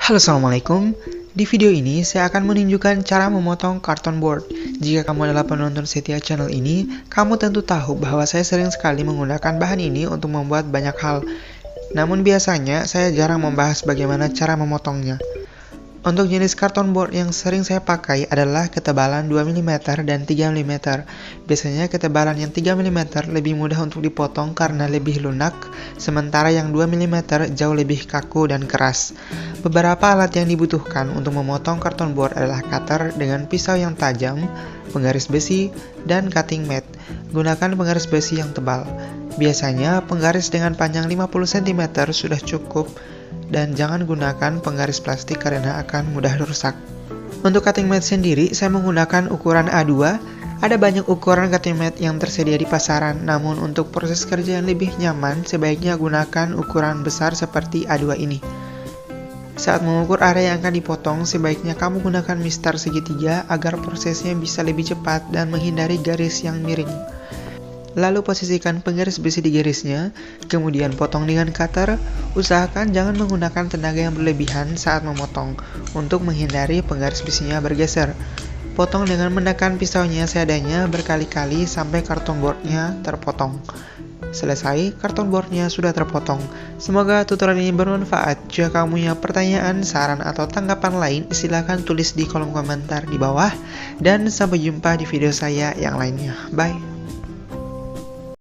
Halo, assalamualaikum. Di video ini saya akan menunjukkan cara memotong karton board. Jika kamu adalah penonton setia channel ini, kamu tentu tahu bahwa saya sering sekali menggunakan bahan ini untuk membuat banyak hal. Namun biasanya saya jarang membahas bagaimana cara memotongnya. Untuk jenis karton board yang sering saya pakai adalah ketebalan 2 mm dan 3 mm. Biasanya ketebalan yang 3 mm lebih mudah untuk dipotong karena lebih lunak, sementara yang 2 mm jauh lebih kaku dan keras. Beberapa alat yang dibutuhkan untuk memotong karton board adalah cutter dengan pisau yang tajam, penggaris besi, dan cutting mat. Gunakan penggaris besi yang tebal. Biasanya penggaris dengan panjang 50 cm sudah cukup, dan jangan gunakan penggaris plastik karena akan mudah rusak. Untuk cutting mat sendiri, saya menggunakan ukuran A2. Ada banyak ukuran cutting mat yang tersedia di pasaran, namun untuk proses kerja yang lebih nyaman, sebaiknya gunakan ukuran besar seperti A2 ini. Saat mengukur area yang akan dipotong, sebaiknya kamu gunakan mistar segitiga agar prosesnya bisa lebih cepat dan menghindari garis yang miring. Lalu posisikan penggaris besi di garisnya, kemudian potong dengan cutter. Usahakan jangan menggunakan tenaga yang berlebihan saat memotong, untuk menghindari penggaris besinya bergeser. Potong dengan menekan pisaunya seadanya berkali-kali sampai karton boardnya terpotong. Selesai, karton boardnya sudah terpotong. Semoga tutorial ini bermanfaat. Jika kamu punya pertanyaan, saran, atau tanggapan lain, silahkan tulis di kolom komentar di bawah. Dan sampai jumpa di video saya yang lainnya. Bye!